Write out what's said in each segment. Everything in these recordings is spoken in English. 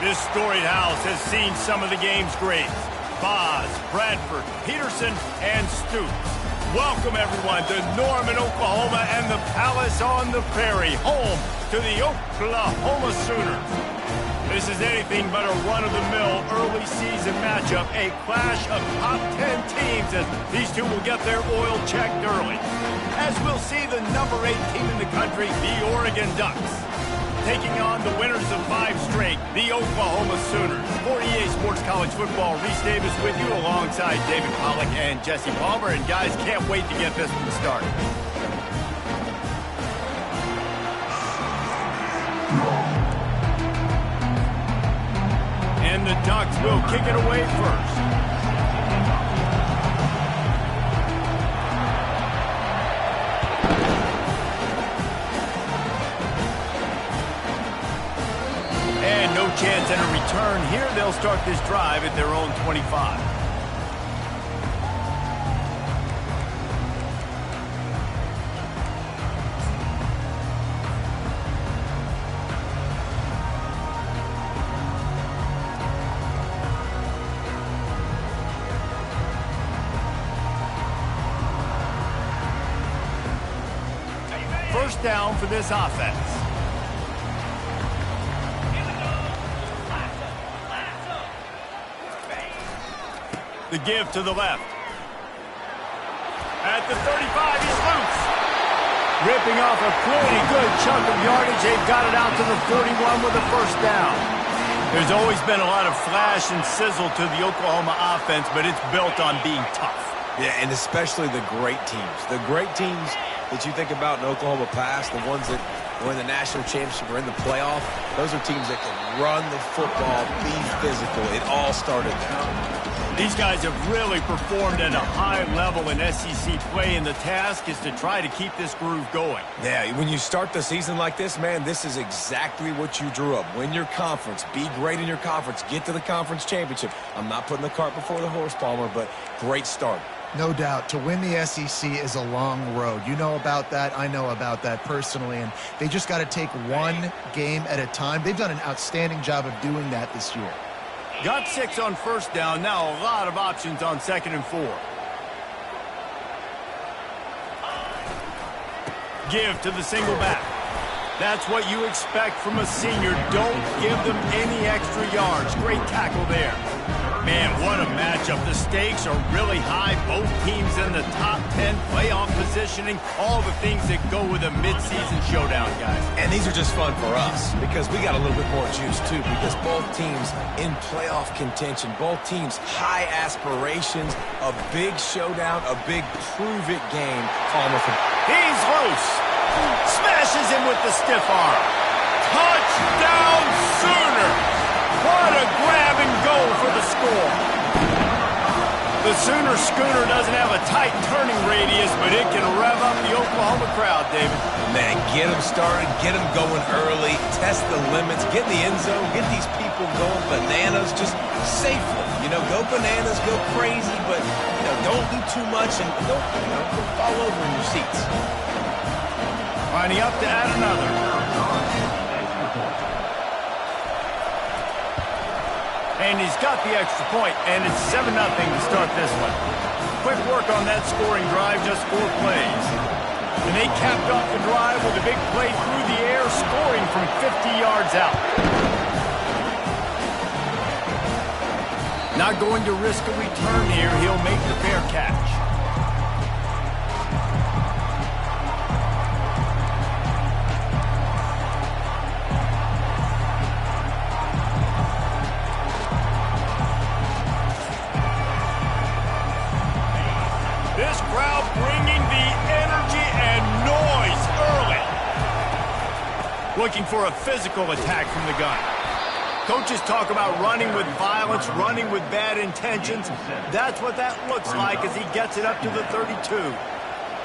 This storied house has seen some of the game's greats. Boz, Bradford, Peterson, and Stoops. Welcome, everyone, to Norman, Oklahoma, and the Palace on the Prairie, home to the Oklahoma Sooners. This is anything but a run-of-the-mill early season matchup, a clash of top 10 teams as these two will get their oil checked early. As we'll see the number 8 team in the country, the Oregon Ducks, taking on the winners of 5 straight, the Oklahoma Sooners. For EA Sports College Football, Reese Davis with you alongside David Pollack and Jesse Palmer. And guys, can't wait to get this one started. And the Ducks will kick it away first. And no chance at a return here. They'll start this drive at their own 25. First down for this offense. The give to the left. At the 35, he's loose. Ripping off a pretty good chunk of yardage. They've got it out to the 41 with a first down. There's always been a lot of flash and sizzle to the Oklahoma offense, but it's built on being tough. Yeah, and especially the great teams. The great teams that you think about in Oklahoma past, the ones that were in the national championship or in the playoff, those are teams that can run the football, be physical. It all started there. These guys have really performed at a high level in SEC play, and the task is to try to keep this groove going. Yeah, when you start the season like this, man, this is exactly what you drew up. Win your conference, be great in your conference, get to the conference championship. I'm not putting the cart before the horse, Palmer, but great start. No doubt. To win the SEC is a long road. You know about that. I know about that personally. And they just got to take one game at a time. They've done an outstanding job of doing that this year. Got 6 on first down. Now a lot of options on 2nd and 4. Give to the single back. That's what you expect from a senior. Don't give them any extra yards. Great tackle there. Man, what a matchup. The stakes are really high. Both teams in the top 10, playoff positioning, all the things that go with a midseason showdown, guys. And these are just fun for us because we got a little bit more juice, too, because both teams in playoff contention, both teams high aspirations, a big showdown, a big prove-it game. He's loose. Smashes him with the stiff arm. Touchdown, Sooner! What a grab and go for the score. The Sooner schooner doesn't have a tight turning radius, but it can rev up the Oklahoma crowd, David. Man, get them started, get them going early, test the limits, get in the end zone, get these people going bananas just safely. You know, go bananas, go crazy, but, you know, don't do too much and don't fall over in your seats. Lining up to add another. And he's got the extra point, and it's 7-0 to start this one. Quick work on that scoring drive, just 4 plays. And they capped off the drive with a big play through the air, scoring from 50 yards out. Not going to risk a return here. He'll make the fair catch. This crowd bringing the energy and noise early. Looking for a physical attack from the gun. Coaches talk about running with violence, running with bad intentions. That's what that looks like as he gets it up to the 32.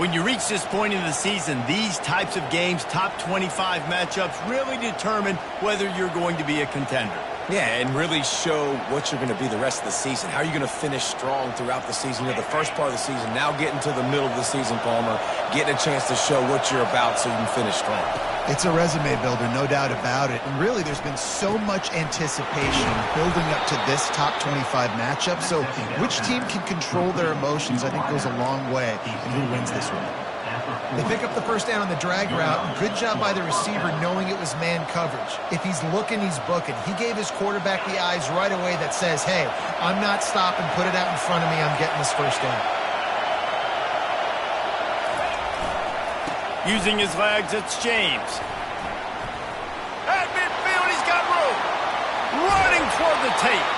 When you reach this point in the season, these types of games, top 25 matchups, really determine whether you're going to be a contender. Yeah, and really show what you're going to be the rest of the season. How are you going to finish strong throughout the season? You know, the first part of the season, now getting to the middle of the season, Palmer, getting a chance to show what you're about so you can finish strong. It's a resume builder, no doubt about it. And really, there's been so much anticipation building up to this top 25 matchup. So which team can control their emotions, I think, goes a long way in who wins this one. They pick up the first down on the drag route. Good job by the receiver knowing it was man coverage. If he's looking, he's booking. He gave his quarterback the eyes right away that says, hey, I'm not stopping. Put it out in front of me. I'm getting this first down. Using his legs, it's James. At midfield, he's got room. Running toward the tape.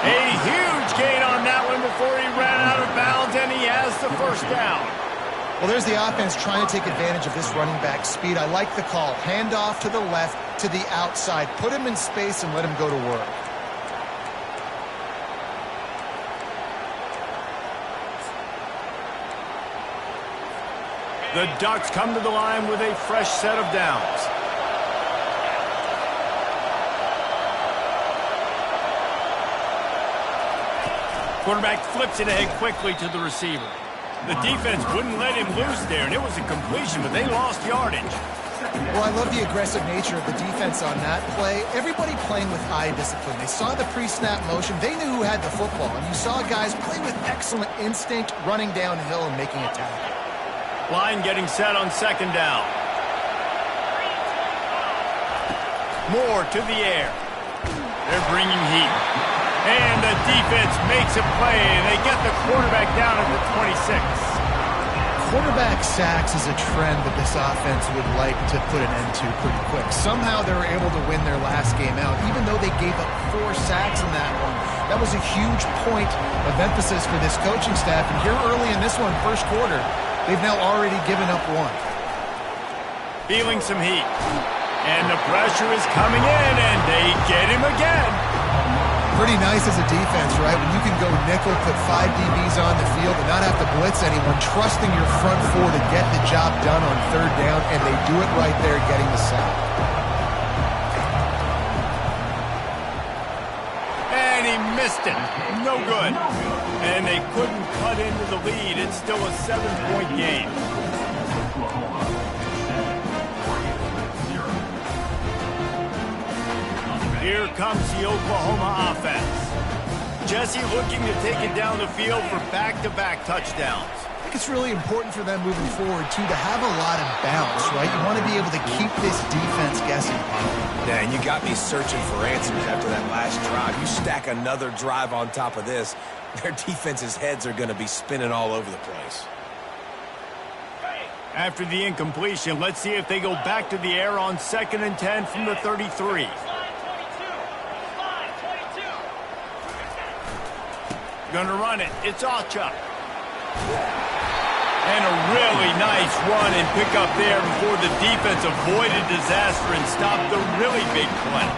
A huge gain on that one before he ran out of bounds, and he has the first down. Well, there's the offense trying to take advantage of this running back speed. I like the call. Hand off to the left, to the outside. Put him in space and let him go to work. The Ducks come to the line with a fresh set of downs. Quarterback flips it ahead quickly to the receiver. The defense wouldn't let him loose there, and it was a completion, but they lost yardage. Well, I love the aggressive nature of the defense on that play. Everybody playing with eye discipline. They saw the pre-snap motion. They knew who had the football, and you saw guys play with excellent instinct, running downhill and making a tackle. Line getting set on second down. Moore to the air. They're bringing heat. And the defense makes a play, and they get the quarterback down at the 26. Quarterback sacks is a trend that this offense would like to put an end to pretty quick. Somehow they were able to win their last game out, even though they gave up 4 sacks in that one. That was a huge point of emphasis for this coaching staff. And here early in this one, first quarter, they've now already given up 1. Feeling some heat. And the pressure is coming in, and they get him again. Pretty nice as a defense, right? When you can go nickel, put 5 DBs on the field and not have to blitz anyone, trusting your front 4 to get the job done on third down, and they do it right there, getting the sack. And he missed it. No good. And they couldn't cut into the lead. It's still a 7-point game. Here comes the Oklahoma offense. Jesse looking to take it down the field for back-to-back touchdowns. I think it's really important for them moving forward, too, to have a lot of balance, right? You want to be able to keep this defense guessing. Yeah, and you got me searching for answers after that last drive. You stack another drive on top of this, their defense's heads are going to be spinning all over the place. After the incompletion, let's see if they go back to the air on 2nd and 10 from the 33. Gonna run it. It's Alchuk. And a really nice run and pick up there before the defense avoided disaster and stopped the really big play.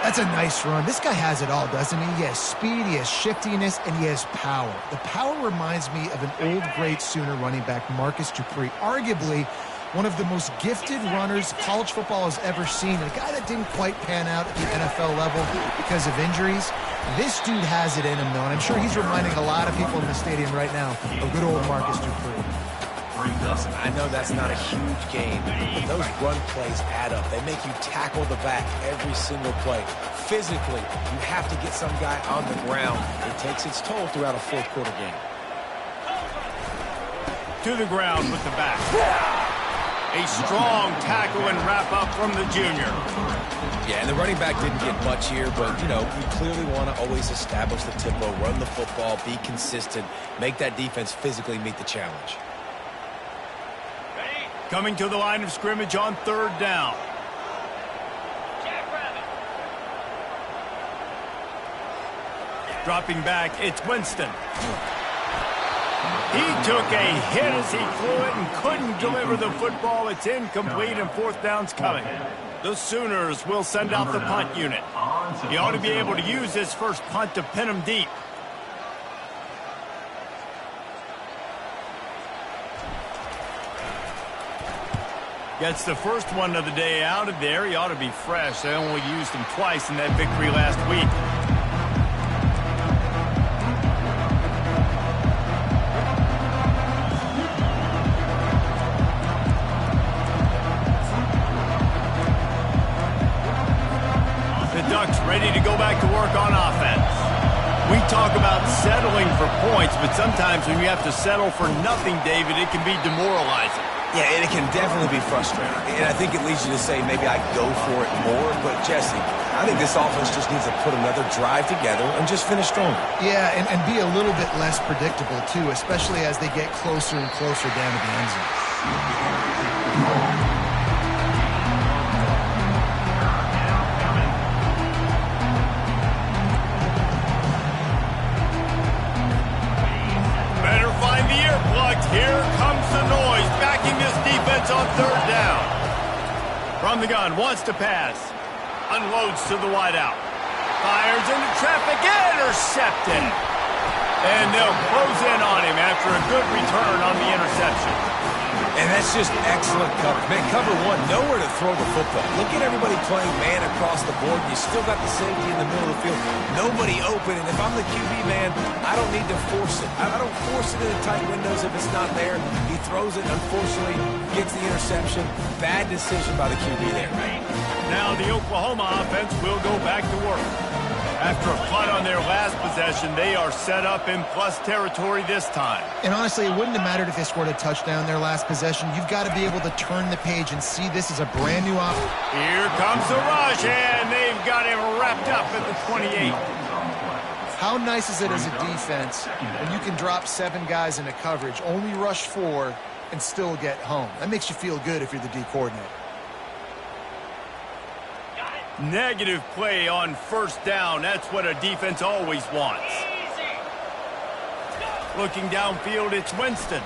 That's a nice run. This guy has it all, doesn't he? He has speed, he has shiftiness, and he has power. The power reminds me of an old great Sooner running back, Marcus Dupree. Arguably one of the most gifted runners college football has ever seen. A guy that didn't quite pan out at the NFL level because of injuries. This dude has it in him, though, and I'm sure he's reminding a lot of people in the stadium right now of good old Marcus Dupree. Listen, I know that's not a huge game, but those run plays add up. They make you tackle the back every single play. Physically, you have to get some guy on the ground. It takes its toll throughout a fourth-quarter game. To the ground with the back. A strong tackle and wrap-up from the junior. Yeah, and the running back didn't get much here, but, you know, you clearly want to always establish the tempo, run the football, be consistent, make that defense physically meet the challenge. Coming to the line of scrimmage on 3rd down. Dropping back, it's Winston. He took a hit as he flew it and couldn't deliver the football. It's incomplete and 4th down's coming. The Sooners will send out the punt unit. He ought to be able to use this first punt to pin him deep. Gets the first one of the day out of there. He ought to be fresh. They only used him twice in that victory last week. to work on offense. We talk about settling for points, but sometimes when you have to settle for nothing, David, it can be demoralizing. Yeah, and it can definitely be frustrating. And I think it leads you to say maybe I go for it more. But, Jesse, I think this offense just needs to put another drive together and just finish stronger. Yeah, and be a little bit less predictable, too, especially as they get closer and closer down to the end zone. Better find the earplugs. Here comes the noise, backing this defense on third down. From the gun, wants to pass. Unloads to the wideout. Fires into traffic, intercepted. And they'll close in on him after a good return on the interception. And that's just excellent coverage. Man, cover one, nowhere to throw the football. Look at everybody playing man across the board. You still got the safety in the middle of the field. Nobody open. And if I'm the QB, man, I don't need to force it. I don't force it into tight windows if it's not there. He throws it, unfortunately, gets the interception. Bad decision by the QB there. Now the Oklahoma offense will go back to work. After a punt on their last possession, they are set up in plus territory this time. And honestly, it wouldn't have mattered if they scored a touchdown their last possession. You've got to be able to turn the page and see this as a brand new offense. Here comes the rush, and they've got him wrapped up at the 28. How nice is it as a defense when you can drop 7 guys into coverage, only rush 4, and still get home? That makes you feel good if you're the D coordinator. Negative play on first down. That's what a defense always wants. Looking downfield, it's Winston.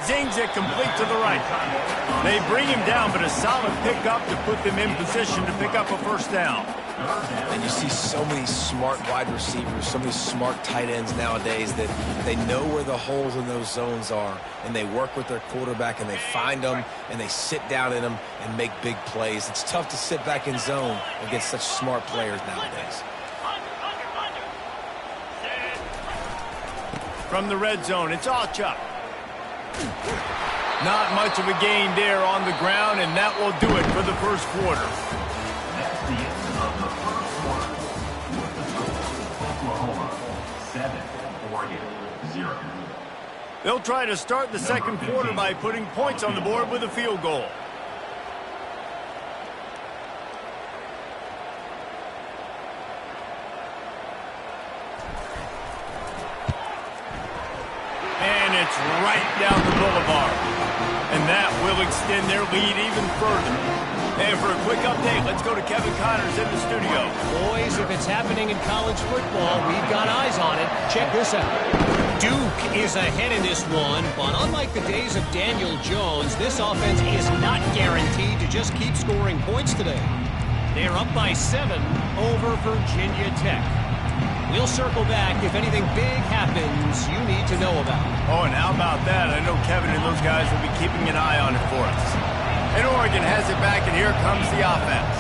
Zings it complete to the right. They bring him down, but a solid pickup to put them in position to pick up a first down. And you see so many smart wide receivers, so many smart tight ends nowadays that they know where the holes in those zones are, and they work with their quarterback, and they find them, and they sit down in them and make big plays. It's tough to sit back in zone against such smart players nowadays. From the red zone, it's Alchuk. Not much of a gain there on the ground, and that will do it for the first quarter. That's the end of the first quarter. With the score, Oklahoma 7, Oregon 0. They'll try to start the second quarter by putting points on the board with a field goal. And it's right down the boulevard. And that will extend their lead even further. And for a quick update, let's go to Kevin Connors in the studio. Boys, if it's happening in college football, we've got eyes on it. Check this out. Duke is ahead in this one, but unlike the days of Daniel Jones, this offense is not guaranteed to just keep scoring points today. They're up by 7 over Virginia Tech. We'll circle back if anything big happens you need to know about. Oh, and how about that? I know Kevin and those guys will be keeping an eye on it for us. And Oregon has it back, and here comes the offense.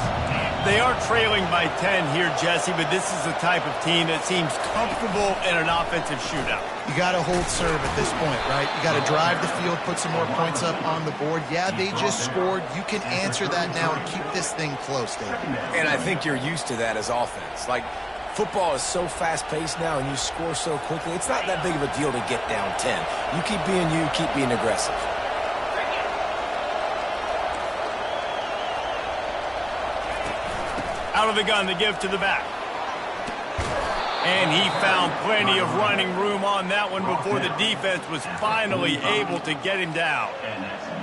They are trailing by 10 here, Jesse, but this is the type of team that seems comfortable in an offensive shootout. You got to hold serve at this point, right? You got to drive the field, put some more points up on the board. Yeah, they just scored. You can answer that now and keep this thing close, David. And I think you're used to that as offense. Like, football is so fast-paced now, and you score so quickly. It's not that big of a deal to get down 10. You keep being you, keep being aggressive. Out of the gun, the give to the back. And he found plenty of running room on that one before the defense was finally able to get him down.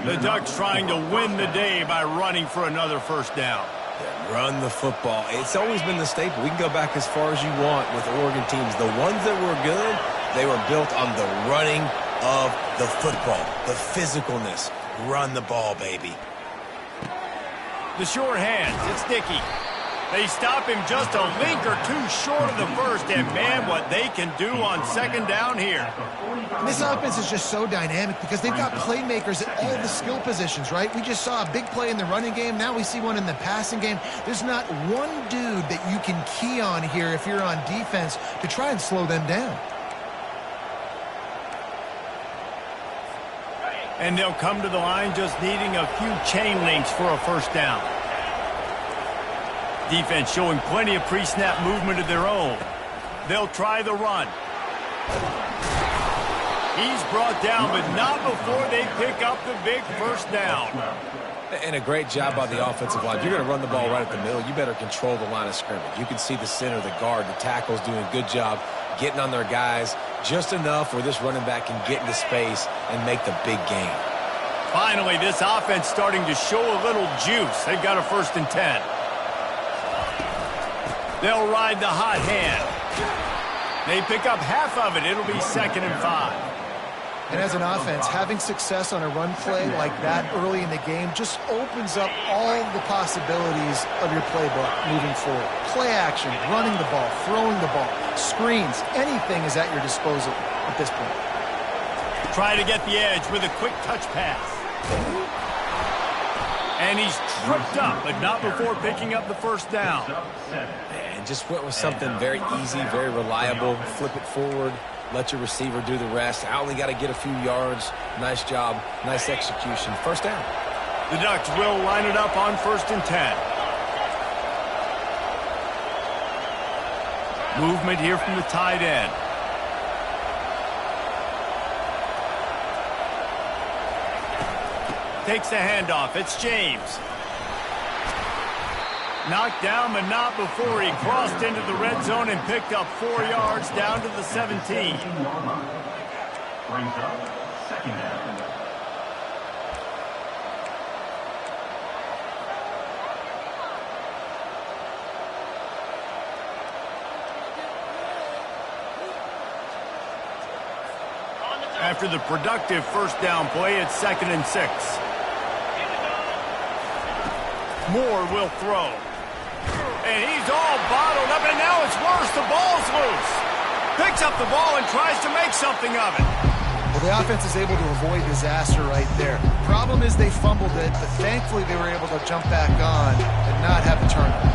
The Ducks trying to win the day by running for another first down. Yeah, run the football. It's always been the staple. We can go back as far as you want with Oregon teams. The ones that were good, they were built on the running of the football, the physicalness. Run the ball, baby. The short hands, it's Dickey. They stop him just a link or two short of the first, and man, what they can do on second down here. This offense is just so dynamic because they've got playmakers at all the skill positions, right? We just saw a big play in the running game. Now we see one in the passing game. There's not one dude that you can key on here if you're on defense to try and slow them down. And they'll come to the line just needing a few chain links for a first down. Defense showing plenty of pre-snap movement of their own. They'll try the run. He's brought down, but not before they pick up the big first down. And a great job by the offensive line. If you're going to run the ball right at the middle, you better control the line of scrimmage. You can see the center, the guard, the tackles doing a good job getting on their guys just enough where this running back can get into space and make the big gain. Finally, this offense starting to show a little juice. They've got a 1st and 10. They'll ride the hot hand. They pick up half of it. It'll be 2nd and 5. And as an offense, having success on a run play like that early in the game just opens up all the possibilities of your playbook moving forward. Play action, running the ball, throwing the ball, screens, anything is at your disposal at this point. Try to get the edge with a quick touch pass. And he's tripped up, but not before picking up the 1st down. And just went with something very easy, very reliable. Flip it forward. Let your receiver do the rest. I only got to get a few yards. Nice job. Nice execution. 1st down. The Ducks will line it up on 1st and 10. Movement here from the tight end. Takes the handoff. It's James. Knocked down, but not before he crossed into the red zone and picked up 4 yards down to the 17. Brings up 2nd down. After the productive 1st down play, it's 2nd and 6. Moore will throw. And he's all bottled up, and now it's worse. The ball's loose. Picks up the ball and tries to make something of it. Well, the offense is able to avoid disaster right there. Problem is they fumbled it, but thankfully they were able to jump back on and not have a turnover.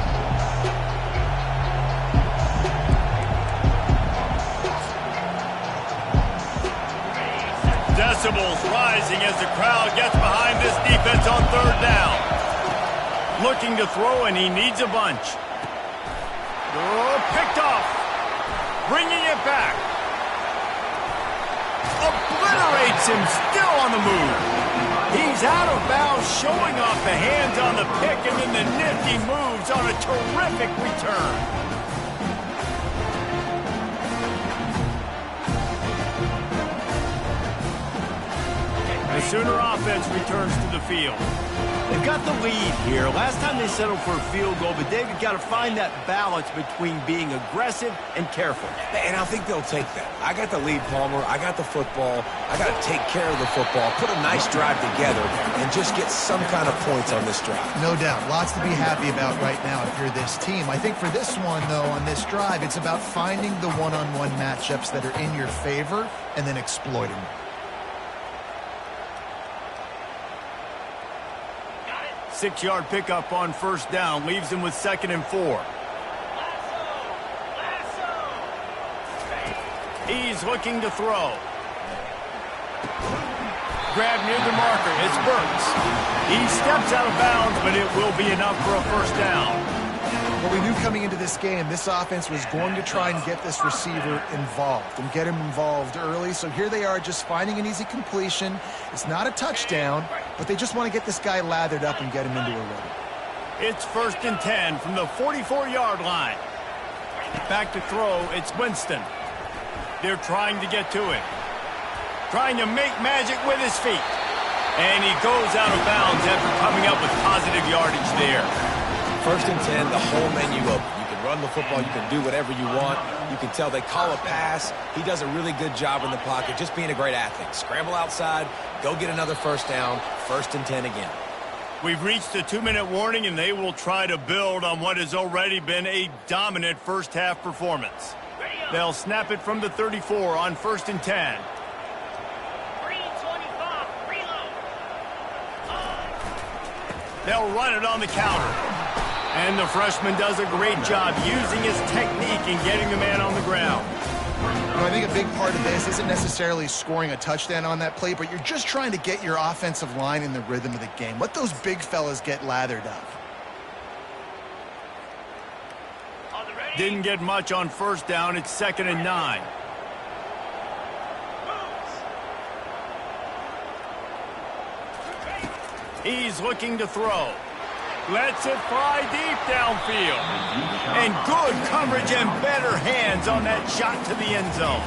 Decibels rising as the crowd gets behind this defense on 3rd down. Looking to throw, and he needs a bunch. Oh, picked off. Bringing it back. Obliterates him, still on the move. He's out of bounds, showing off the hands on the pick, and then the nifty moves on a terrific return. The Sooner offense returns to the field. They've got the lead here. Last time they settled for a field goal, but David got to find that balance between being aggressive and careful. And I think they'll take that. I got the lead, Palmer. I got the football. I got to take care of the football, put a nice drive together, and just get some kind of points on this drive. No doubt. Lots to be happy about right now if you're this team. I think for this one, though, on this drive, it's about finding the one-on-one matchups that are in your favor and then exploiting them. 6-yard pickup on 1st down. Leaves him with 2nd and 4. He's looking to throw. Grab near the marker. It's Burks. He steps out of bounds, but it will be enough for a 1st down. Well, we knew coming into this game, this offense was going to try and get this receiver involved and get him involved early. So here they are just finding an easy completion. It's not a touchdown, but they just want to get this guy lathered up and get him into a rhythm. It's 1st and 10 from the 44-yard line. Back to throw, it's Winston. They're trying to get to him. Trying to make magic with his feet. And he goes out of bounds after coming up with positive yardage there. 1st and 10, the whole menu open. You can run the football. You can do whatever you want. You can tell they call a pass. He does a really good job in the pocket, just being a great athlete. Scramble outside, go get another 1st down, 1st and 10 again. We've reached the 2-minute warning, and they will try to build on what has already been a dominant first-half performance. They'll snap it from the 34 on 1st and 10. They'll run it on the counter. And the freshman does a great job using his technique and getting the man on the ground. You know, I think a big part of this isn't necessarily scoring a touchdown on that play, but you're just trying to get your offensive line in the rhythm of the game. Let those big fellas get lathered up. Didn't get much on first down. It's 2nd and 9. He's looking to throw. Lets it fly deep downfield. And good coverage and better hands on that shot to the end zone.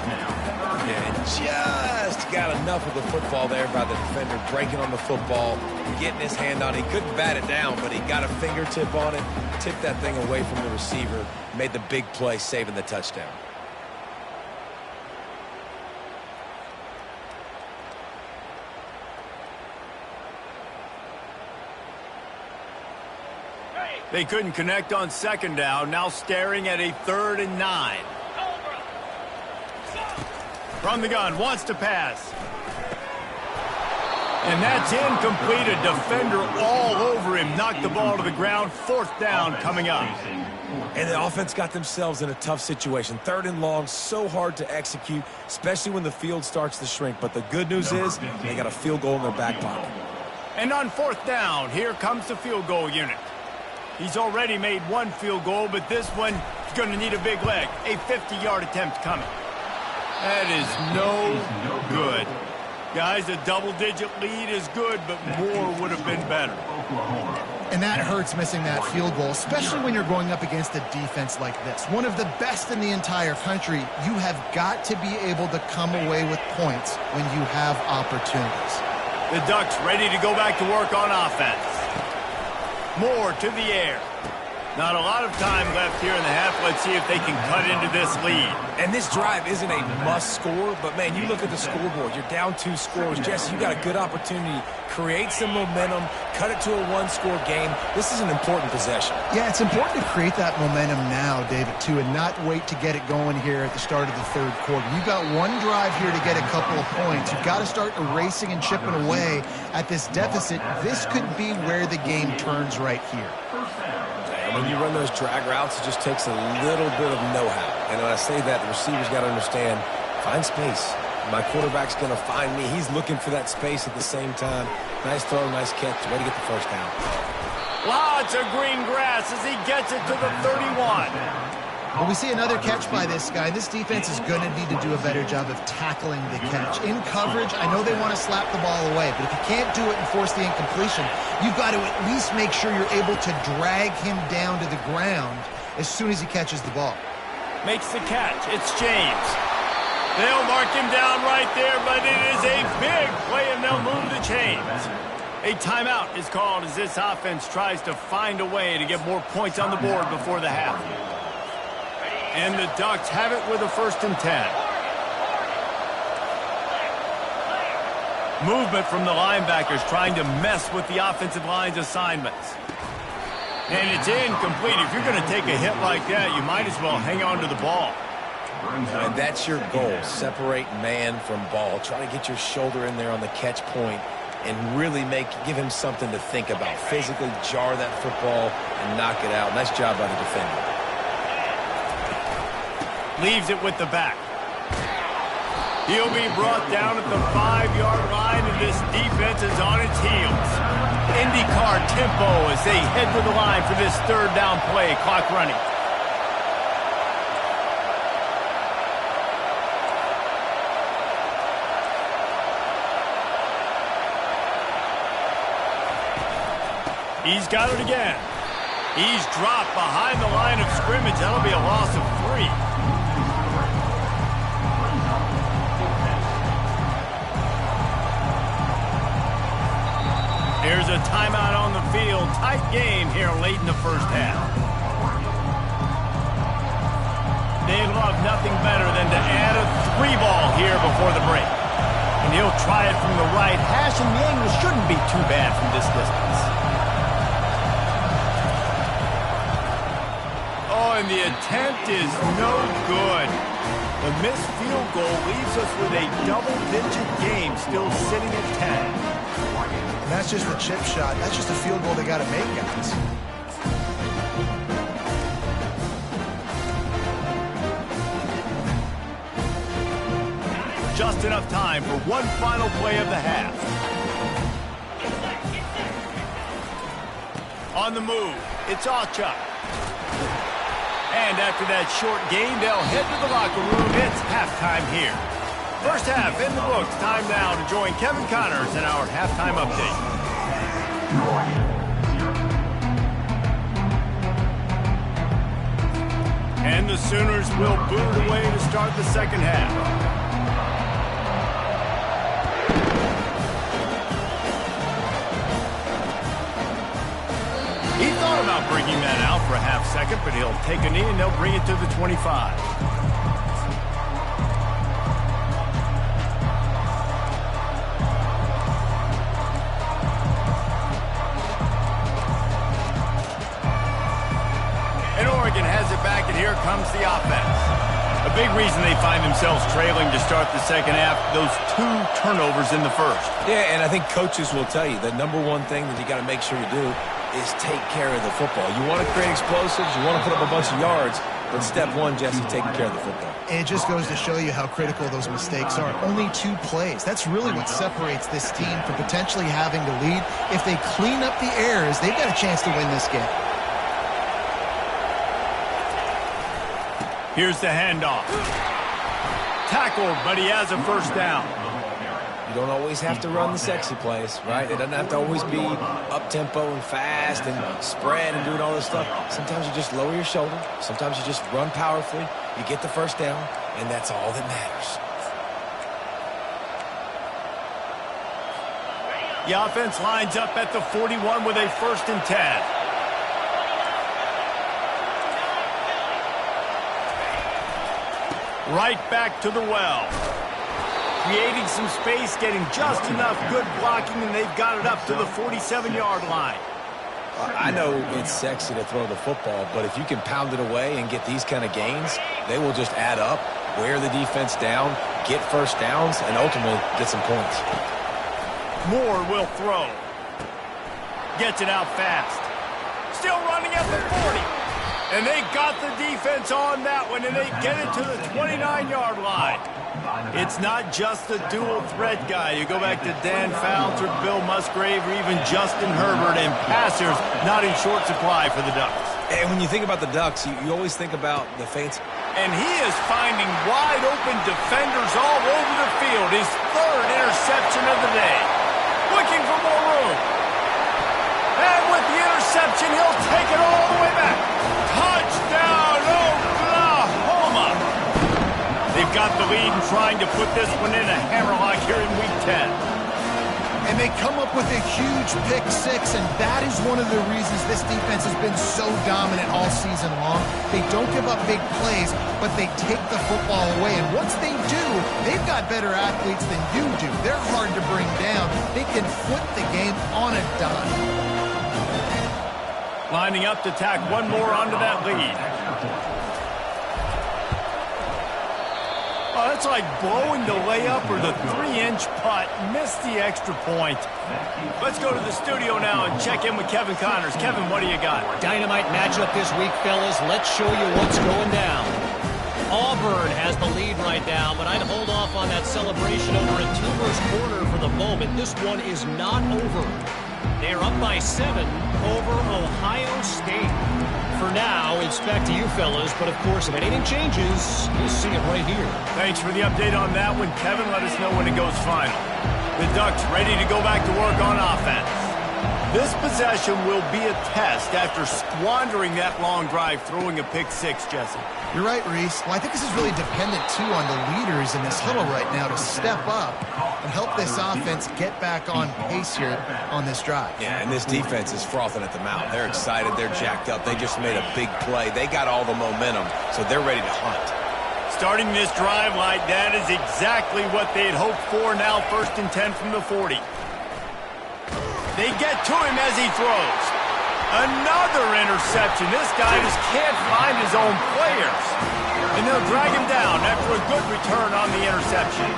And just got enough of the football there by the defender, breaking on the football, getting his hand on it. He couldn't bat it down, but he got a fingertip on it, tipped that thing away from the receiver, made the big play, saving the touchdown. They couldn't connect on 2nd down, now staring at a 3rd and 9. From the gun, wants to pass. And that's incomplete. A defender all over him. Knocked the ball to the ground. 4th down coming up. And the offense got themselves in a tough situation. 3rd and long, so hard to execute, especially when the field starts to shrink. But the good news is they got a field goal in their back pocket. And on 4th down, here comes the field goal unit. He's already made one field goal, but this one is going to need a big leg. A 50-yard attempt coming. That is no good. Guys, a double-digit lead is good, but more would have been better. And that hurts missing that field goal, especially when you're going up against a defense like this. One of the best in the entire country. You have got to be able to come away with points when you have opportunities. The Ducks ready to go back to work on offense. More to the air. Not a lot of time left here in the half. Let's see if they can cut into this lead. And this drive isn't a must score, but, man, you look at the scoreboard. You're down 2 scores. Jesse, you got a good opportunity. Create some momentum. Cut it to a 1-score game. This is an important possession. Yeah, it's important to create that momentum now, David, too, and not wait to get it going here at the start of the 3rd quarter. You've got one drive here to get a couple of points. You've got to start erasing and chipping away at this deficit. This could be where the game turns right here. When you run those drag routes, it just takes a little bit of know-how. And when I say that, the receiver's got to understand, find space. My quarterback's going to find me. He's looking for that space at the same time. Nice throw, nice catch. Way to get the first down. Lots of green grass as he gets it to the 31. Well, we see another catch by this guy. This defense is going to need to do a better job of tackling the catch. In coverage, I know they want to slap the ball away, but if you can't do it and force the incompletion, you've got to at least make sure you're able to drag him down to the ground as soon as he catches the ball. Makes the catch. It's James. They'll mark him down right there, but it is a big play, and they'll move the chains. A timeout is called as this offense tries to find a way to get more points on the board before the half. And the Ducks have it with a 1st and 10. Movement from the linebackers trying to mess with the offensive line's assignments. And it's incomplete. If you're going to take a hit like that, you might as well hang on to the ball. And that's your goal. Separate man from ball. Try to get your shoulder in there on the catch point and really give him something to think about. Physically jar that football and knock it out. Nice job by the defender. Leaves it with the back. He'll be brought down at the 5-yard line, and this defense is on its heels. IndyCar tempo as they head to the line for this 3rd down play. Clock running. He's got it again. He's dropped behind the line of scrimmage. That'll be a loss of 3. Here's a timeout on the field. Tight game here late in the 1st half. They'd love nothing better than to add a 3-ball here before the break. And he'll try it from the right hash, and the angle shouldn't be too bad from this distance. Oh, and the attempt is no good. The missed field goal leaves us with a double-digit game still sitting at 10. And that's just the chip shot. That's just a field goal they got to make, guys. Just enough time for one final play of the half. On the move, it's Achuk. And after that short game, they'll head to the locker room. It's halftime here. First half in the books. Time now to join Kevin Connors in our halftime update. And the Sooners will boot it away to start the second half. He thought about bringing that out for a half second, but he'll take a knee and they'll bring it to the 25. And Oregon has it back, and here comes the offense. A big reason they find themselves trailing to start the second half, those 2 turnovers in the first. Yeah, and I think coaches will tell you the number one thing that you got to make sure you do is take care of the football. You want to create explosives, you want to put up a bunch of yards, but step one, Jesse, taking care of the football. It just goes to show you how critical those mistakes are. Only 2 plays. That's really what separates this team from potentially having to lead. If they clean up the errors, they've got a chance to win this game. Here's the handoff. Tackled, but he has a first down. You don't always have to run the sexy plays, right? It doesn't have to always be up-tempo and fast and spread and doing all this stuff. Sometimes you just lower your shoulder. Sometimes you just run powerfully. You get the first down, and that's all that matters. The offense lines up at the 41 with a 1st and 10. Right back to the well. Creating some space, getting just enough good blocking, and they've got it up to the 47-yard line. I know it's sexy to throw the football, but if you can pound it away and get these kind of gains, they will just add up, wear the defense down, get first downs, and ultimately get some points. Moore will throw. Gets it out fast. Still running at the 40. And they got the defense on that one, and they get it to the 29-yard line. It's not just the dual threat guy. You go back to Dan Fouts or Bill Musgrave or even Justin Herbert, and passers not in short supply for the Ducks. And when you think about the Ducks, you always think about the fancy. And he is finding wide open defenders all over the field. His 3rd interception of the day. Looking for more room. And with the interception, he'll take it all the way back. Touchdown, Oklahoma! They've got the lead and trying to put this one in a hammerlock here in Week 10. And they come up with a huge pick 6, and that is one of the reasons this defense has been so dominant all season long. They don't give up big plays, but they take the football away. And once they do, they've got better athletes than you do. They're hard to bring down. They can flip the game on a dime. Lining up to tack one more onto that lead. Oh, that's like blowing the layup or the 3-inch putt. Missed the extra point. Let's go to the studio now and check in with Kevin Connors. Kevin, what do you got? Dynamite matchup this week, fellas. Let's show you what's going down. Auburn has the lead right now, but I'd hold off on that celebration over at Toomer's Corner for the moment. This one is not over. They're up by 7 over Ohio State. For now, it's back to you fellas, but of course, if anything changes, you'll see it right here. Thanks for the update on that one, Kevin. Let us know when it goes final. The Ducks ready to go back to work on offense. This possession will be a test after squandering that long drive, throwing a pick 6, Jesse. You're right, Reese. Well, I think this is really dependent, too, on the leaders in this huddle right now to step up and help this offense get back on pace here on this drive. Yeah, and this defense is frothing at the mouth. They're excited. They're jacked up. They just made a big play. They got all the momentum, so they're ready to hunt. Starting this drive like that is exactly what they had hoped for. Now 1st and 10 from the 40. They get to him as he throws. Another interception. This guy just can't find his own players. And they'll drag him down after a good return on the interception.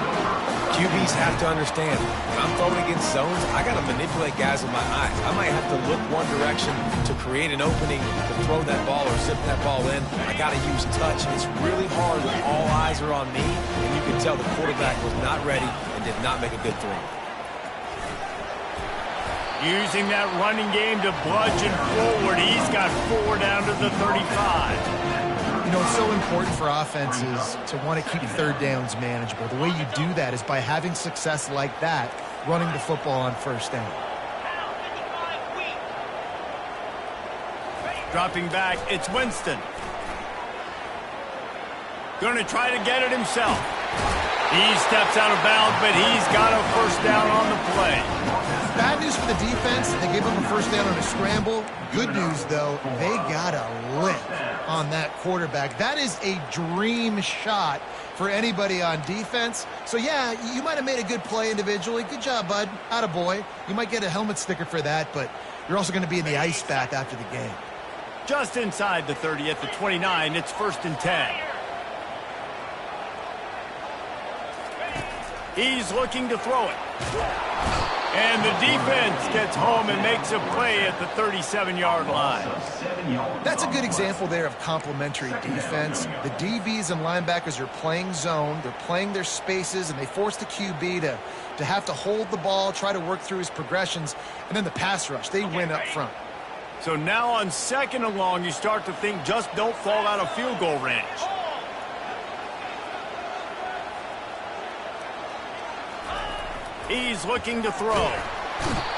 QBs have to understand, when I'm throwing against zones, I got to manipulate guys with my eyes. I might have to look one direction to create an opening to throw that ball or zip that ball in. I got to use touch, and it's really hard when all eyes are on me, and you can tell the quarterback was not ready and did not make a good throw. Using that running game to bludgeon forward. He's got 4 down to the 35. You know, it's so important for offenses to want to keep third downs manageable. The way you do that is by having success like that, running the football on first down. Dropping back, it's Winston. Going to try to get it himself. He steps out of bounds, but he's got a first down on the play. Bad news for the defense. They gave him a first down on a scramble. Good news, though, they got a lick on that quarterback. That is a dream shot for anybody on defense. So, yeah, you might have made a good play individually. Good job, bud. Attaboy. You might get a helmet sticker for that, but you're also going to be in the ice bath after the game. Just inside the 30 at the 29, it's 1st and 10. He's looking to throw it. And the defense gets home and makes a play at the 37-yard line. That's a good example there of complementary defense. The DBs and linebackers are playing zone. They're playing their spaces, and they force the QB to have to hold the ball, try to work through his progressions, and then the pass rush. They win up front. So now on 2nd and long, you start to think just don't fall out of field goal range. He's looking to throw.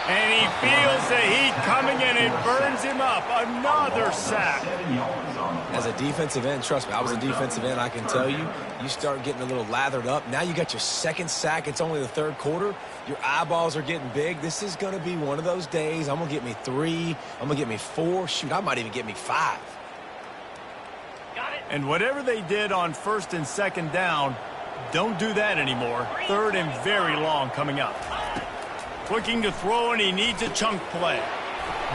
And he feels the heat coming in. It burns him up. Another sack. As a defensive end, trust me, I was a defensive end. I can tell you, you start getting a little lathered up. Now you got your 2nd sack. It's only the 3rd quarter. Your eyeballs are getting big. This is going to be one of those days. I'm going to get me 3. I'm going to get me 4. Shoot, I might even get me 5. And whatever they did on 1st and 2nd down, don't do that anymore. 3rd and very long coming up. Looking to throw, and he needs a chunk play.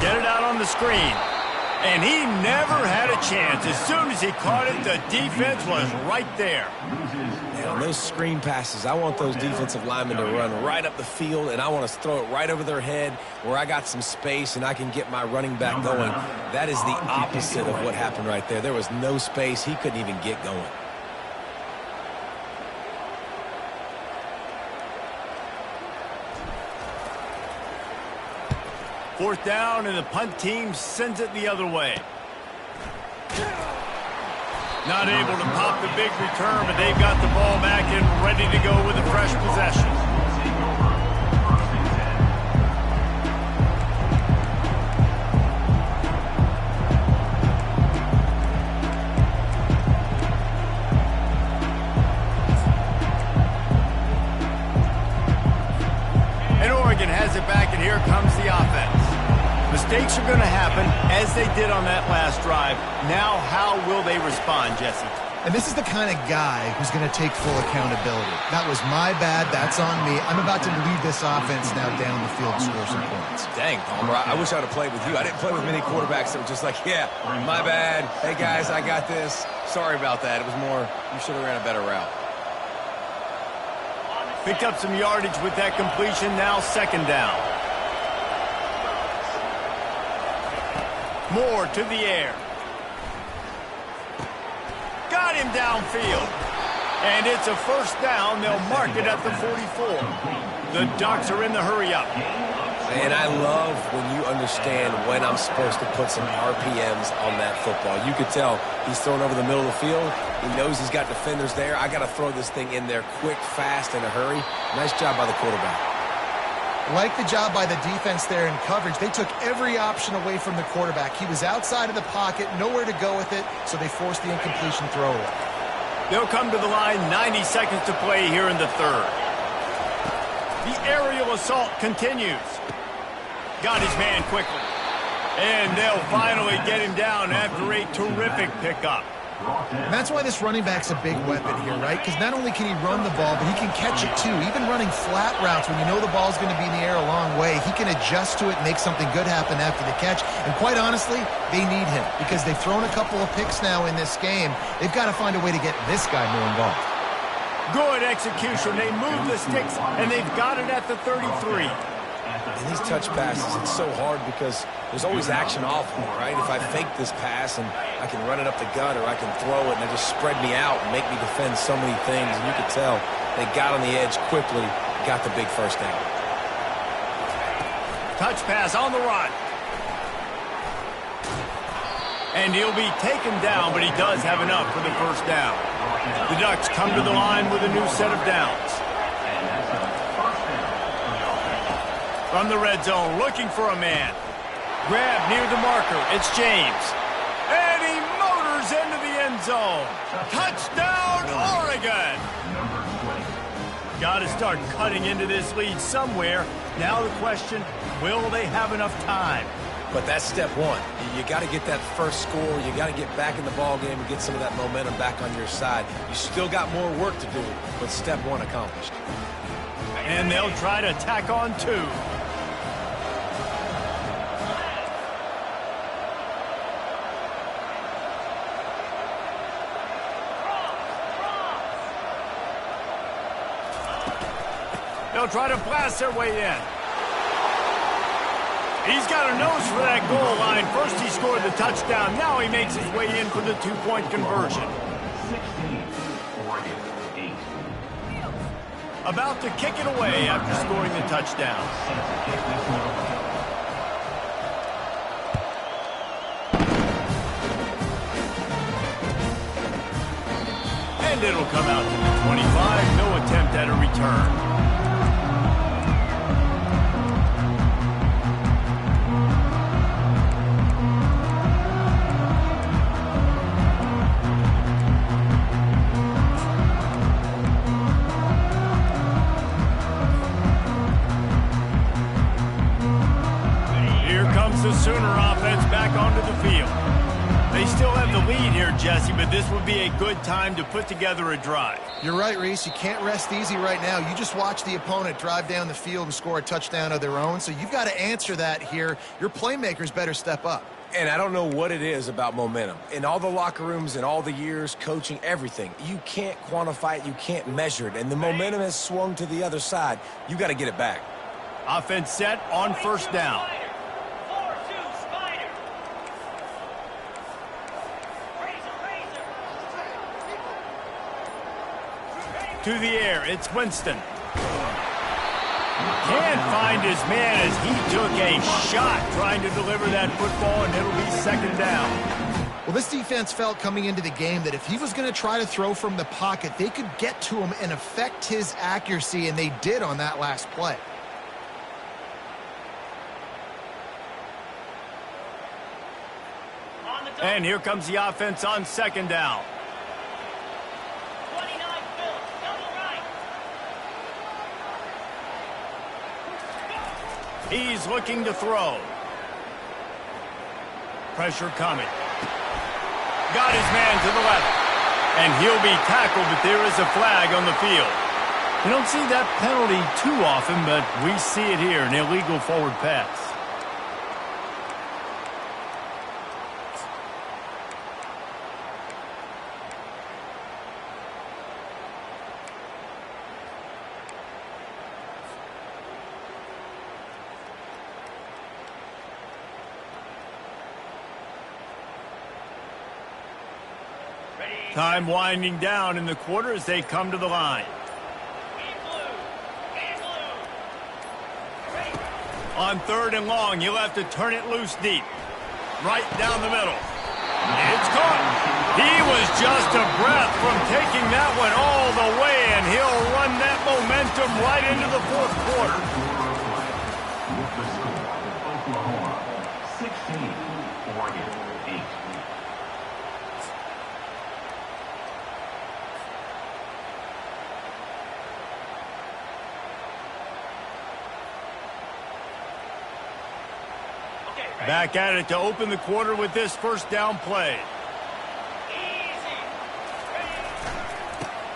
Get it out on the screen. And he never had a chance. As soon as he caught it, the defense was right there. Now, on those screen passes, I want those defensive linemen to run right up the field, and I want to throw it right over their head where I got some space and I can get my running back going. That is the opposite of what happened right there. There was no space. He couldn't even get going. 4th down, and the punt team sends it the other way. Not able to pop the big return, but they've got the ball back and ready to go with a fresh possession. And Oregon has it back, and here comes the offense. Mistakes are going to happen, as they did on that last drive. Now, how will they respond, Jesse? And this is the kind of guy who's going to take full accountability. That was my bad. That's on me. I'm about to lead this offense now down the field and score some points. Dang, Palmer, I wish I would have played with you. I didn't play with many quarterbacks that were just like, yeah, my bad. Hey, guys, I got this. Sorry about that. It was more, you should have ran a better route. Picked up some yardage with that completion. Now 2nd down. Moore to the air. Got him downfield. And it's a 1st down. They'll mark it at the 44. The Ducks are in the hurry-up. And I love when you understand when I'm supposed to put some RPMs on that football. You could tell he's throwing over the middle of the field. He knows he's got defenders there. I got to throw this thing in there quick, fast, in a hurry. Nice job by the quarterback. Like the job by the defense there in coverage, they took every option away from the quarterback. He was outside of the pocket, nowhere to go with it, so they forced the incompletion throw away. They'll come to the line, 90 seconds to play here in the 3rd. The aerial assault continues. Got his man quickly. And they'll finally get him down after a terrific pickup. And that's why this running back's a big weapon here, right? Because not only can he run the ball, but he can catch it too. Even running flat routes when you know the ball's going to be in the air a long way, he can adjust to it and make something good happen after the catch. And quite honestly, they need him because they've thrown a couple of picks now in this game. They've got to find a way to get this guy more involved. Good execution. They move the sticks, and they've got it at the 33. And these touch passes, it's so hard because there's always action off me, right? If I fake this pass and I can run it up the gut or I can throw it and they just spread me out and make me defend so many things. And you could tell they got on the edge quickly, got the big 1st down. Touch pass on the run. And he'll be taken down, but he does have enough for the first down. The Ducks come to the line with a new set of downs. From the red zone, looking for a man. Grab near the marker. It's James. And he motors into the end zone. Touchdown, Oregon! Got to start cutting into this lead somewhere. Now the question, will they have enough time? But that's step one. You got to get that first score. You got to get back in the ball game and get some of that momentum back on your side. You still got more work to do, but step one accomplished. And they'll try to tack on two. They'll try to blast their way in. He's got a nose for that goal line. First he scored the touchdown. Now he makes his way in for the two-point conversion. 16, Oregon, 8. About to kick it away after scoring the touchdown. And it'll come out to the 25. No attempt at a return. The Sooner offense back onto the field. They still have the lead here, Jesse, but this would be a good time to put together a drive. You're right, Reese. You can't rest easy right now. You just watch the opponent drive down the field and score a touchdown of their own, so you've got to answer that here. Your playmakers better step up. And I don't know what it is about momentum. In all the locker rooms, in all the years, coaching, everything, you can't quantify it, you can't measure it, and the momentum has swung to the other side. You got to get it back. Offense set on first down. To the air, it's Winston. Can't find his man as he took a shot trying to deliver that football, and it'll be second down. Well, this defense felt coming into the game that if he was going to try to throw from the pocket, they could get to him and affect his accuracy, and they did on that last play. And here comes the offense on second down. He's looking to throw. Pressure coming. Got his man to the left. And he'll be tackled, but there is a flag on the field. You don't see that penalty too often, but we see it here, an illegal forward pass. Time winding down in the quarter as they come to the line. On third and long, he'll have to turn it loose deep. Right down the middle. It's caught. He was just a breath from taking that one all the way, and he'll run that momentum right into the fourth quarter. With the score, Oklahoma 16, Oregon 8. Back at it to open the quarter with this first down play.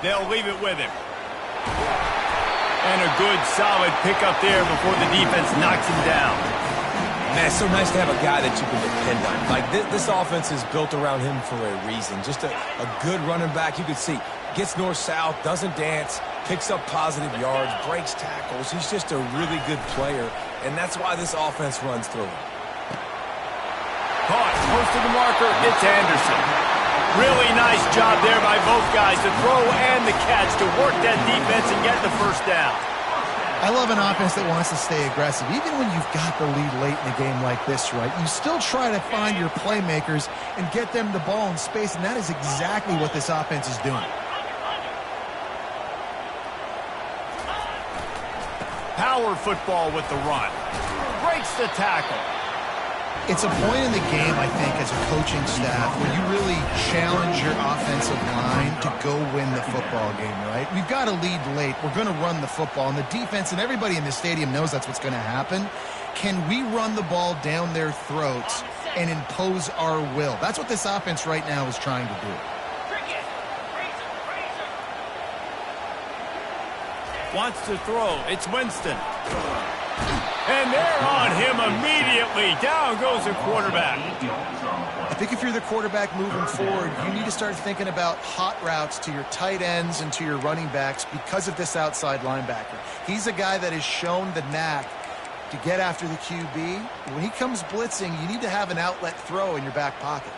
They'll leave it with him. And a good, solid pickup there before the defense knocks him down. Man, it's so nice to have a guy that you can depend on. Like, this offense is built around him for a reason. Just a good running back. You can see, gets north-south, doesn't dance, picks up positive yards, breaks tackles. He's just a really good player, and that's why this offense runs through him. Caught, close to the marker, it's Anderson. Really nice job there by both guys, the throw and the catch to work that defense and get the first down. I love an offense that wants to stay aggressive. Even when you've got the lead late in a game like this, right, you still try to find your playmakers and get them the ball in space, and that is exactly what this offense is doing. Power football with the run. Breaks the tackle. It's a point in the game, I think, as a coaching staff where you really challenge your offensive line to go win the football game, right? We've got to lead late. We're going to run the football. And the defense and everybody in the stadium knows that's what's going to happen. Can we run the ball down their throats and impose our will? That's what this offense right now is trying to do. Wants to throw. It's Winston. And they're on him immediately. Down goes the quarterback. I think if you're the quarterback moving forward, you need to start thinking about hot routes to your tight ends and to your running backs because of this outside linebacker. He's a guy that has shown the knack to get after the QB. When he comes blitzing, you need to have an outlet throw in your back pocket.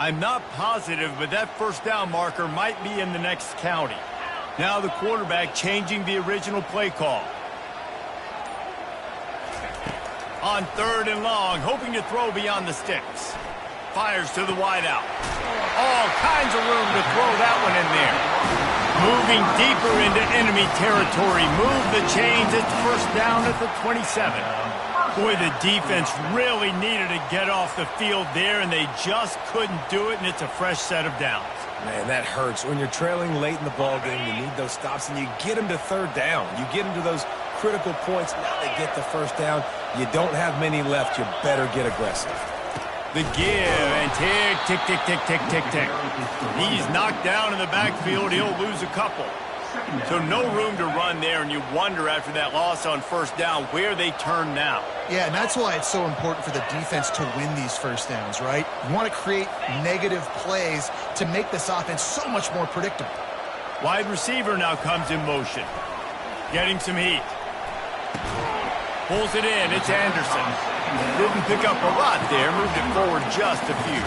I'm not positive, but that first down marker might be in the next county. Now the quarterback changing the original play call. On 3rd and long, hoping to throw beyond the sticks. Fires to the wideout. All kinds of room to throw that one in there. Moving deeper into enemy territory. Move the chains. It's first down at the 27. Boy, the defense really needed to get off the field there, and they just couldn't do it, and it's a fresh set of downs. Man, that hurts. When you're trailing late in the ball game, you need those stops, and you get them to 3rd down. You get them to those critical points. Now they get the first down. You don't have many left. You better get aggressive. The give, and tick, tick, tick, tick, tick, tick, tick. He's knocked down in the backfield. He'll lose a couple. So no room to run there, and you wonder after that loss on first down where they turn now. Yeah, and that's why it's so important for the defense to win these first downs, right? You want to create negative plays to make this offense so much more predictable. Wide receiver now comes in motion. Getting some heat. Pulls it in. It's Anderson. Didn't pick up a lot there. Moved it forward just a few.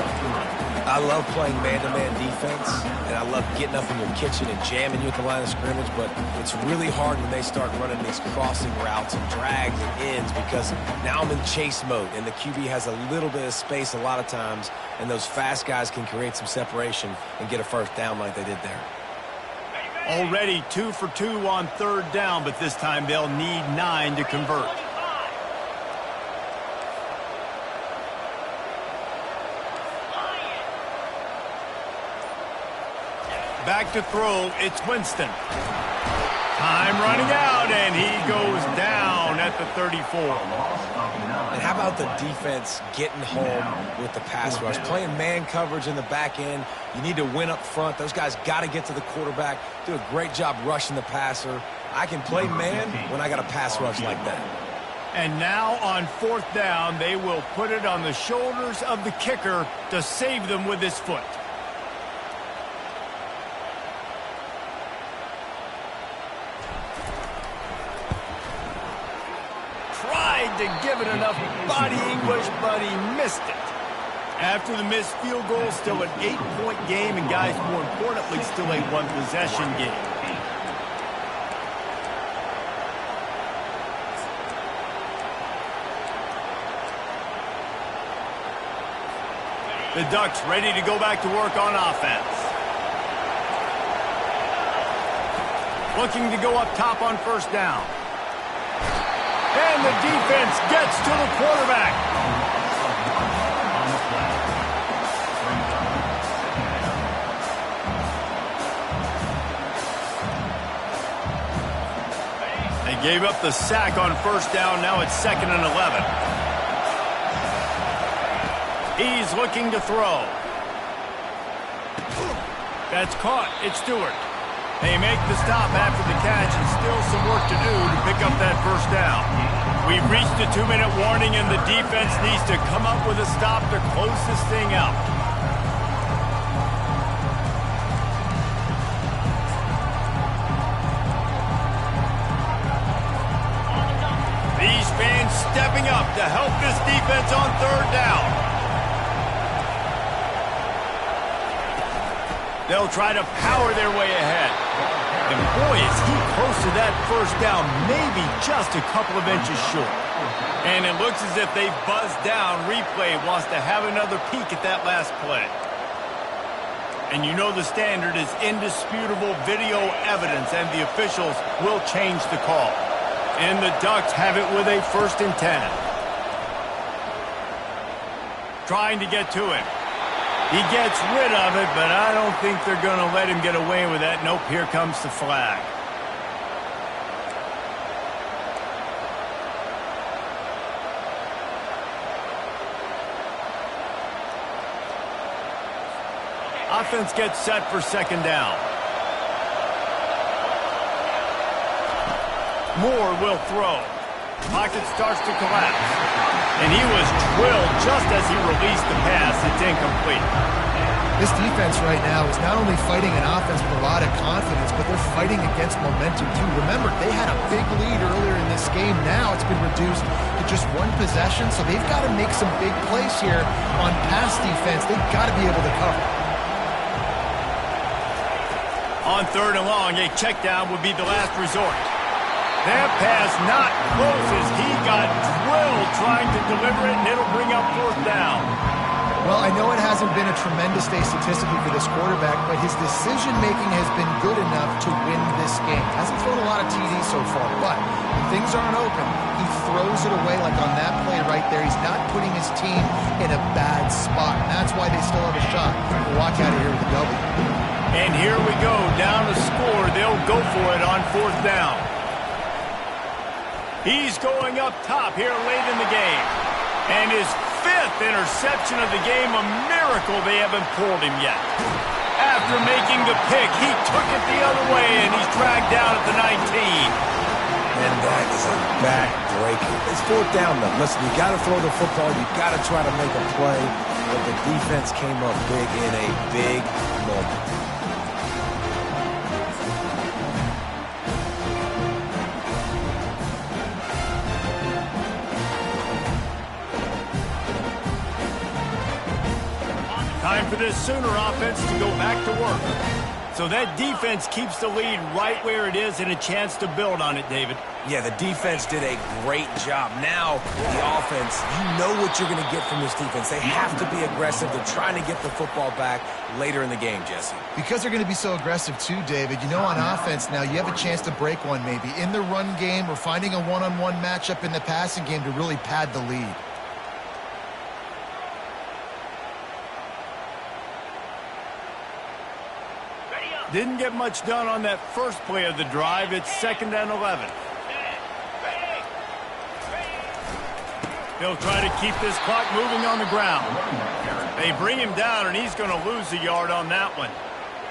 I love playing man-to-man defense, and I love getting up in your kitchen and jamming you at the line of scrimmage, but it's really hard when they start running these crossing routes and drags and ends because now I'm in chase mode, and the QB has a little bit of space a lot of times, and those fast guys can create some separation and get a first down like they did there. Already 2 for 2 on 3rd down, but this time they'll need 9 to convert. Back to throw, it's Winston. Time running out, and he goes down at the 34. And how about the defense getting home with the pass rush? Playing man coverage in the back end. You need to win up front. Those guys got to get to the quarterback. Do a great job rushing the passer. I can play man when I got a pass rush like that. And now on 4th down, they will put it on the shoulders of the kicker to save them with his foot. To give it enough body English, but he missed it. After the missed field goal, still an 8-point game, and guys, more importantly, still a 1-possession game. The Ducks ready to go back to work on offense. Looking to go up top on first down. And the defense gets to the quarterback. They gave up the sack on first down. Now it's 2nd and 11. He's looking to throw. That's caught. It's Stewart. They make the stop after the catch, and still some work to do to pick up that first down. We've reached the 2-minute warning, and the defense needs to come up with a stop to close this thing out. These fans And stepping up to help this defense on third down. They'll try to power their way ahead. And boy, is he close to that first down, maybe just a couple of inches short. And it looks as if they've buzzed down. Replay wants to have another peek at that last play. And you know the standard is indisputable video evidence, and the officials will change the call. And the Ducks have it with a 1st and 10. Trying to get to him. He gets rid of it, but I don't think they're going to let him get away with that. Nope, here comes the flag. Offense gets set for 2nd down. Moore will throw. Pocket starts to collapse. And he was drilled just as he released the pass. It's incomplete. This defense right now is not only fighting an offense with a lot of confidence, but they're fighting against momentum too. Remember, they had a big lead earlier in this game. Now it's been reduced to just 1 possession, so they've got to make some big plays here on pass defense. They've got to be able to cover. On 3rd and long, a check down would be the last resort. That pass not close as he got drilled trying to deliver it, and it'll bring up 4th down. Well, I know it hasn't been a tremendous day statistically for this quarterback, but his decision-making has been good enough to win this game. Hasn't thrown a lot of TDs so far, but when things aren't open, he throws it away like on that play right there. He's not putting his team in a bad spot, and that's why they still have a shot to walk out of here with a W. And here we go, down to score. They'll go for it on 4th down. He's going up top here late in the game. And his 5th interception of the game, a miracle they haven't pulled him yet. After making the pick, he took it the other way, and he's dragged down at the 19. And that is a back-breaker. It's 4th down, though. Listen, you got to throw the football. You got to try to make a play. But the defense came up big in a big moment. Time for this Sooner offense to go back to work. So that defense keeps the lead right where it is and a chance to build on it, David. Yeah, the defense did a great job. Now, the offense, you know what you're going to get from this defense. They have to be aggressive. They're trying to get the football back later in the game, Jesse. Because they're going to be so aggressive too, David. You know, on offense now, you have a chance to break one maybe in the run game or finding a one-on-one matchup in the passing game to really pad the lead. Didn't get much done on that first play of the drive. It's 2nd and 11. They'll try to keep this clock moving on the ground. They bring him down, and he's going to lose a yard on that one.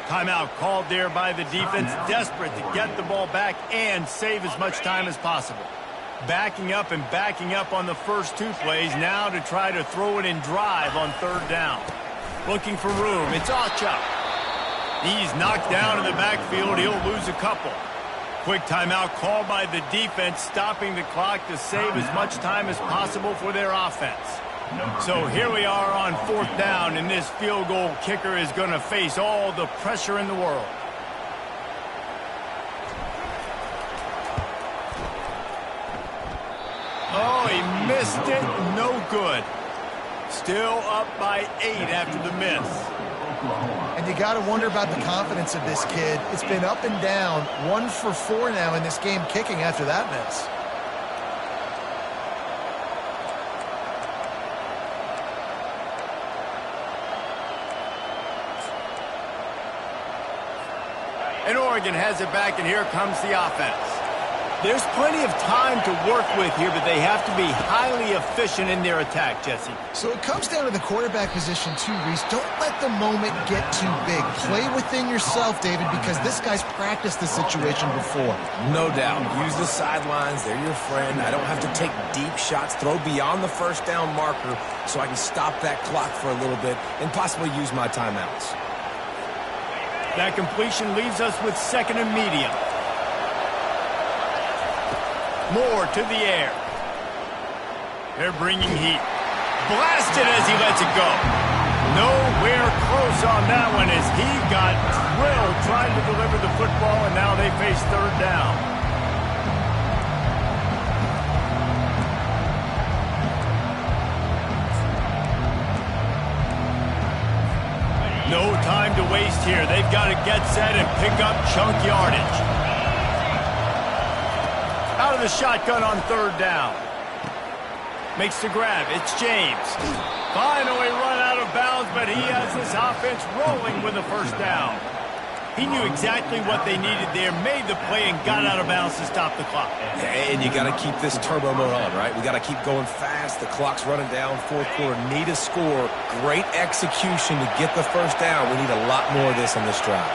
Timeout called there by the defense, desperate to get the ball back and save as much time as possible. Backing up and backing up on the first 2 plays, now to try to throw it in drive on 3rd down. Looking for room. It's Ocha. He's knocked down in the backfield. He'll lose a couple. Quick timeout called by the defense, stopping the clock to save as much time as possible for their offense. So here we are on 4th down, and this field goal kicker is going to face all the pressure in the world. Oh, he missed it. No good. Still up by 8 after the miss. And you got to wonder about the confidence of this kid. It's been up and down, 1 for 4 now in this game kicking after that miss. And Oregon has it back, and here comes the offense. There's plenty of time to work with here, but they have to be highly efficient in their attack, Jesse. So it comes down to the quarterback position too, Reese. Don't let the moment get too big. Play within yourself, David, because this guy's practiced this situation before. No doubt. Use the sidelines. They're your friend. I don't have to take deep shots. Throw beyond the 1st down marker so I can stop that clock for a little bit and possibly use my timeouts. That completion leaves us with 2nd and medium. Moore to the air. They're bringing heat. Blasted as he lets it go. Nowhere close on that one as he got drilled trying to deliver the football, and now they face third down. No time to waste here. They've got to get set and pick up chunk yardage. Out of the shotgun on third down. Makes the grab. It's James. Finally run out of bounds, but he has this offense rolling with a first down. He knew exactly what they needed there, made the play, and got out of bounds to stop the clock. And you got to keep this turbo mode on, right? We got to keep going fast. The clock's running down. Fourth quarter, need a score. Great execution to get the first down. We need a lot more of this on this drive.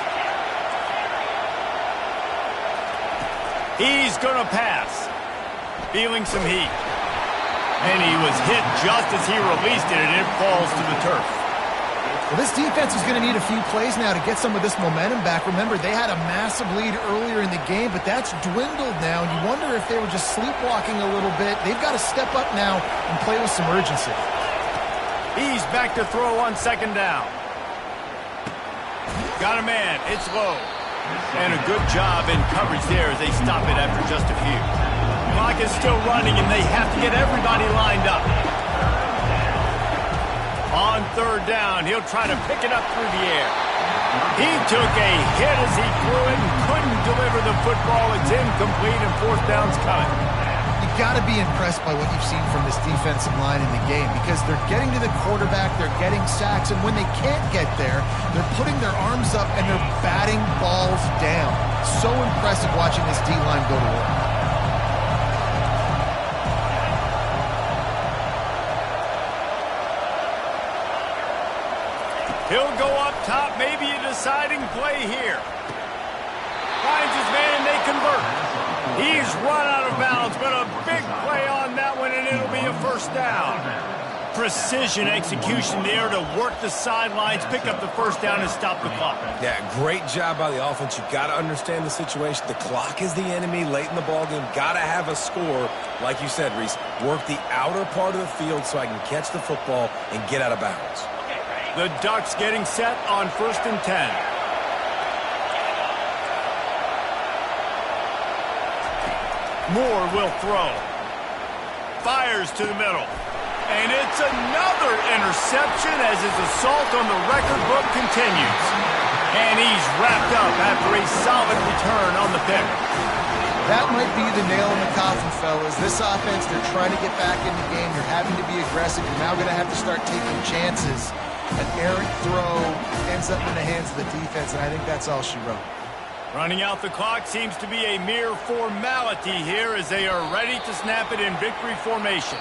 He's going to pass. Feeling some heat. And he was hit just as he released it, and it falls to the turf. Well, this defense is going to need a few plays now to get some of this momentum back. Remember, they had a massive lead earlier in the game, but that's dwindled now, and you wonder if they were just sleepwalking a little bit. They've got to step up now and play with some urgency. He's back to throw on second down. Got a man. It's low. And a good job in coverage there as they stop it after just a few. Clock is still running, and they have to get everybody lined up. On third down, he'll try to pick it up through the air. He took a hit as he threw it and couldn't deliver the football. It's incomplete, and fourth down's coming. You've got to be impressed by what you've seen from this defensive line in the game because they're getting to the quarterback, they're getting sacks, and when they can't get there, they're putting their arms up and they're batting balls down. So impressive watching this D-line go to work. He'll go up top, maybe a deciding play here. Finds his man, and they convert. He's run out of bounds, but a big play on that one, and it'll be a first down. Precision execution there to work the sidelines, pick up the first down, and stop the clock. Yeah, great job by the offense. You've got to understand the situation. The clock is the enemy late in the ballgame. Got to have a score. Like you said, Reese, work the outer part of the field so I can catch the football and get out of bounds. The Ducks getting set on 1st and 10. Moore will throw. Fires to the middle. And it's another interception as his assault on the record book continues. And he's wrapped up after a solid return on the pick. That might be the nail in the coffin, fellas. This offense, they're trying to get back in the game. You're having to be aggressive. You're now going to have to start taking chances. An errant throw ends up in the hands of the defense, and I think that's all she wrote. Running out the clock seems to be a mere formality here as they are ready to snap it in victory formation.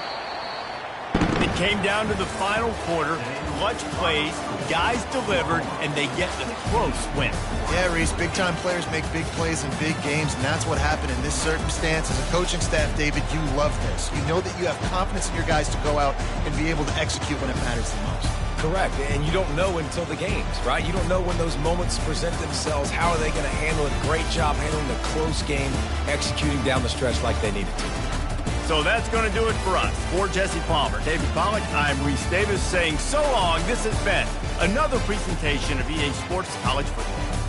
It came down to the final quarter, clutch plays, guys delivered, and they get the close win. Yeah, Reese, big-time players make big plays in big games, and that's what happened in this circumstance. As a coaching staff, David, you love this. You know that you have confidence in your guys to go out and be able to execute when it matters the most. Correct, and you don't know until the games, right? You don't know when those moments present themselves. How are they going to handle it? Great job handling the close game, executing down the stretch like they needed to. So that's going to do it for us. For Jesse Palmer, David Pollack, I'm Reese Davis saying so long. This has been another presentation of EA Sports College Football.